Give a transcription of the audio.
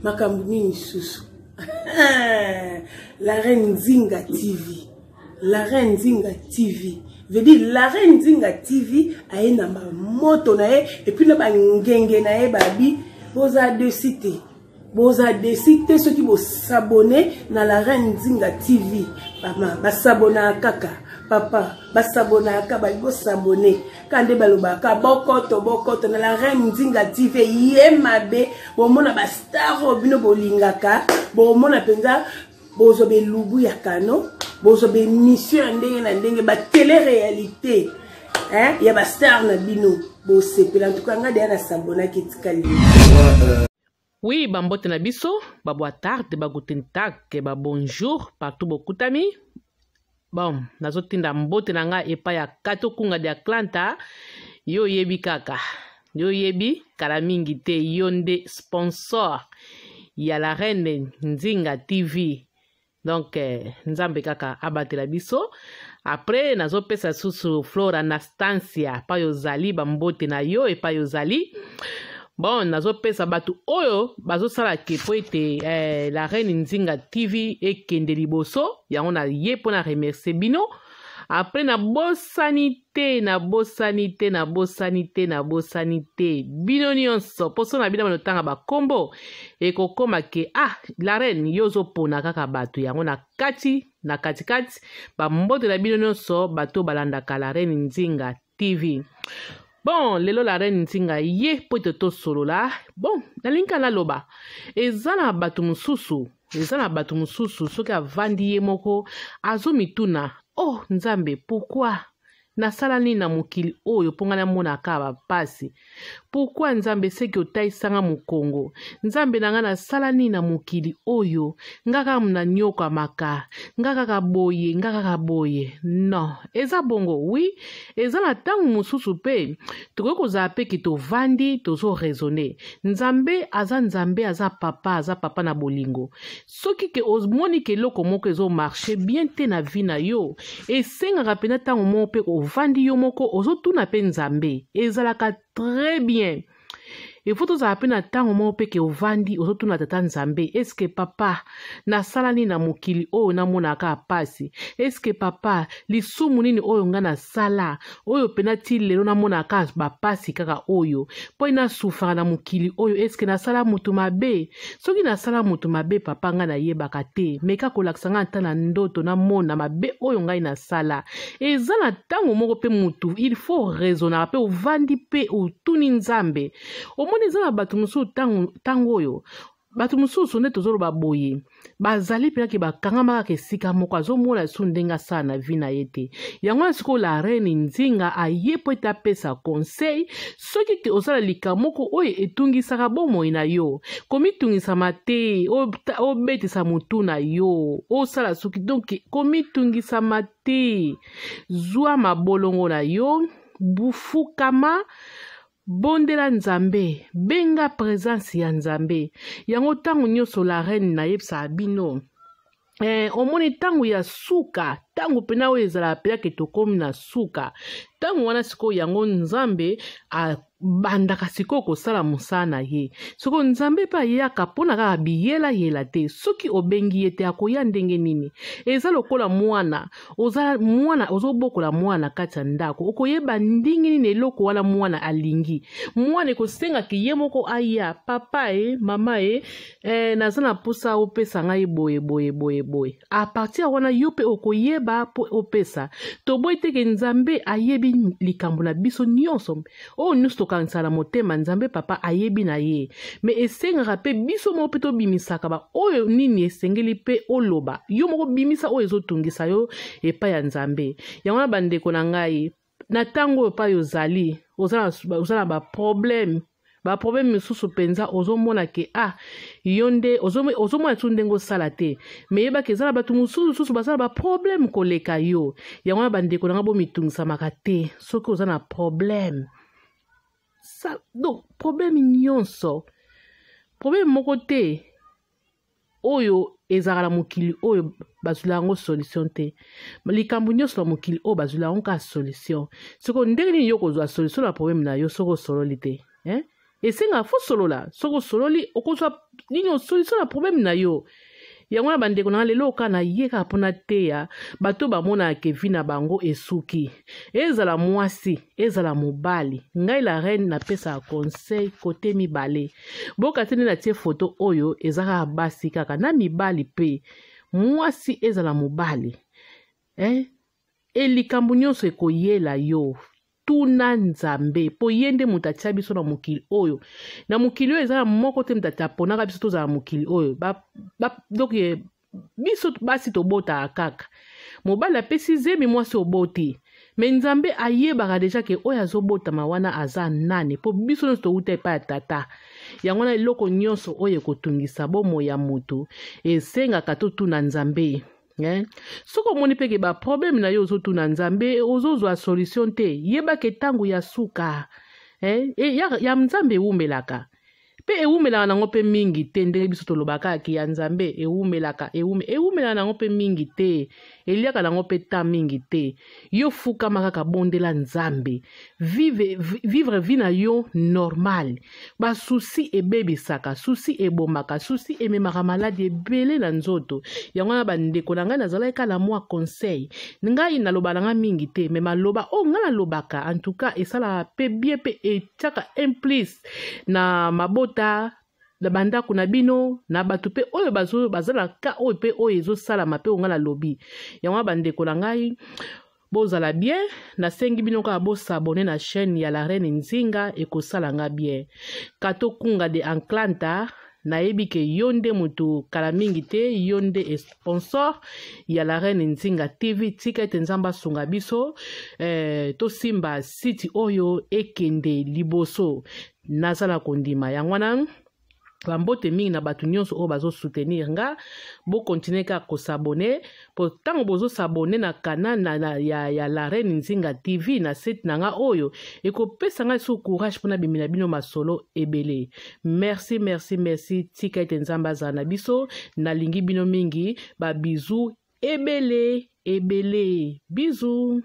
Makambuni Susu. La Reine Zinga TV. La Reine Zinga TV. Je dis la Reine Zinga TV a une moto nae et puis na ba ngenge nae babi boza de cité. Boza de cité ceux qui vont s'abonner na la Reine Zinga TV. Maman, ba s'abonner kaka. Papa, ba s'abonner kaka ba go s'abonner. Kande balobaka bokoto na la Reine Zinga TV yemabe bo mona ba star bino bolingaka bo mona penza bozo be lubu ya kano bozo be mission ndenge na ndenge ba télé-réalité hein ya ba star na bino bo sepela en tout cas ngade na s'abonner kitikali. Oui, bambote na biso, ba boa tarde, ba guten tag, ba bonjour partout beaucoup amis. Bon, nazotinda mbote na nga epa ya kato kunga de Atlanta. Yo yebi kaka. Yo yebi karamingi te yonde sponsor ya la Reine Nzinga TV. Donc nzambe kaka abate la biso. Après nazo pesa susu Flora Anastasia pa yo zali bambote na yo epa yo zali. Bon, nazo pesa batu oyo bazo sala ke po ete la Reine Nzinga TV e kende liboso yango na ye po na remercier bino. Après na bosanité bino nyonso poso na bino banotanga ba kombo e kokoma ke la Reine yozo pona kaka batu yango na kati ba mbote na bino nyonso bato balandaka la Reine Nzinga TV. Bon, lelo la Reine Nzinga ye pote to solo la. Bon, nalinka na loba. Ezana batu mususu soki avandi ye moko azomituna. Oh, Nzambe, pourquoi nasala nini na mokili oyo ponga na mona ka pasi? Pourquoi Nzambe seki otaisanga mukongo? Nzambe nanga nasala nini na mokili oyo? Ngaka mna nyoka maka, ngaka boye. Non, eza bongo, oui, eza na tangu mususu pe. Tuko kozala pe ki tovandi, tozo raisonner. Nzambe aza papa na bolingo. Soki ke ozmoni ke loko moko ezo marcher bien te na vie na yo. E senga rapena tangu mo pe vandi yo moko ozotuna pe Nzambe ezalaka très bien. Il faut tous appeler na tango mo pe ke ovandi ozotuna tata Nzambe. Est-ce que papa na sala ni na mokili oyo na mona ka pasi? Est-ce que papa lisumu nini oyo nga na sala oyo penati lelo na mona ka ba pasi kaka oyo po ina souffra na mokili oyo? Est-ce que na sala mutu mabe? Soki na sala mutu mabe papa nga na yebaka te meka kolakisa nga ata na ndoto na mona mabe oyo ngai na sala. Eza na tango moko pe mutu il faut raisonner pe ovandi pe otuni Nzambe. Omoni eza na batu mususu tango oyo batu mususu nde tozoloba boye bazali pena ke bakangama ke sika moko azomona su ndenga sana na vi na ye te. Yango na sikoyo la Reine Nzinga aye po ete apesa conseil soki ke ozala lika moko oyo etungisaka bomoi na yo komitungisama te obetisa mutu na yo osala soki donc komitungisama te. Zwa mabolongo na yo bufukama bondela Nzambe, benga présence ya Nzambe. Yango tangu nyoso la Reine na yebsa bino. Omoni tangu ya suka, tangu pena oyo ezala pena ke tokomi na suka. Tangu wana siko yango Nzambe bandaka siko kosala musala na ye. Siko Nzambe pa yaka pona kaka biyela te. Soki obengi ye te akoya ndenge nini. Eza lokola mwana. Ozobokola mwana kati ya ndako. Okoyeba ndenge nini eloko wana mwana alingi. Mwana ekosenga ki ye moko aya. Papa mama nazana pusa opesa ngai boye. A partir wana yope okoyeba po opesa. Toboy teke Nzambe ayebi likambo na biso nyonso. O nyusto kansala motema Nzambe papa ayebi na ye. Me esengaka pe biso mo pe to bimisaka ba oyo nini esengeli pe oloba. Yo moko bimisa oyo ezotungisa yo epa ya Nzambe. Yango na bandeko na ngai na tango epa yo zali ozala ba problème. Ba problème misusu penza ozomona ke yonde ozomona tu ndengo sala te. Me yeba ke zala batu mususu basala ba problème koleka yo. Yango na bandeko na nga bo mitungisa makate. Soki ozana problème. Donc problème nyonso. Problème moko te. Oyo ezala mokili oyo bazula yango solution te likambo nyonso na mokili oyo bazula yango ka solution soko ndenge nini yo kozwa solution na problème na yo soko osololi te esenga fo solola soko osololi okozwa nini solution na problème na yo yango na bandeko na lelo oka na yeka mpona teya bato bamona kevi na bango esuki ezala mwasi ezala mobali ngai la reine napesa conseil kote mibale boka tene na tie foto oyo ezaka basi kaka na mibali pe mwasi ezala mobali likambo nyonso ekoyela yo tuna nzambe po ye nde moto atia biso na mokili oyo na mokili oyo ezala moko te moto aponaka biso tozala mokili oyo donc biso basi tobotaka kaka mobali apesi zemi mwasi oboti me nzambe ayebaka deja ke oyo azobotama wana aza nani po biso nyonso towuta epai ya tata yango na eloko nyonso oyo ekotungisa bomoi ya moto esengaka totuna nzambe soko omoni peke baproblème na yo ozotuna nzambe ozozwa solution te yebaka ntango ya suka ya nzambe ewumelaka mpe ewumelaka nango mpe mingi te ndenge biso tolobaka ke ya nzambe ewumelaka ewumelaka nango mpe mingi te eliaka nango mpe ta mingi te yo fukama kaka bondela nzambe vivre vie na yo normal basusi ebebisaka susi ebomaka susi ememaka maladi ebele na nzoto yango na bandeko na ngai nazalaki kala mwa conseil ngai naloba nanga mingi te me maloba oyo ngai nalobaka en tout cas esalaka mpe bien mpe etiaka implice na mabota na bandako na bino na bato pe oyo bazalaka oyo pe oyo ezosalama pe onga na lobi yango bandeko na ngai bozala bien nasengi bino kaka bosabone na chaîne ya la reine Nzinga ekosala nga bien kato kunga de Atlanta nayebi ke yo nde moto kala mingi te yo nde sponsor ya la reine Nzinga TV tika ete nzambe asunga biso tosimba site oyo ekende liboso nazala kondima yango wana bambote mingi na bato nyonso oyo bazosoutenir nga bokontinue kaka kosabone po ntango bozosabone na canal ya la reine Nzinga TV na site na nga oyo ekopesa ngai so courage mpona bimina bino masolo ebele merci tika ete nzambe azala na biso nalingi bino mingi babizu ebele bizu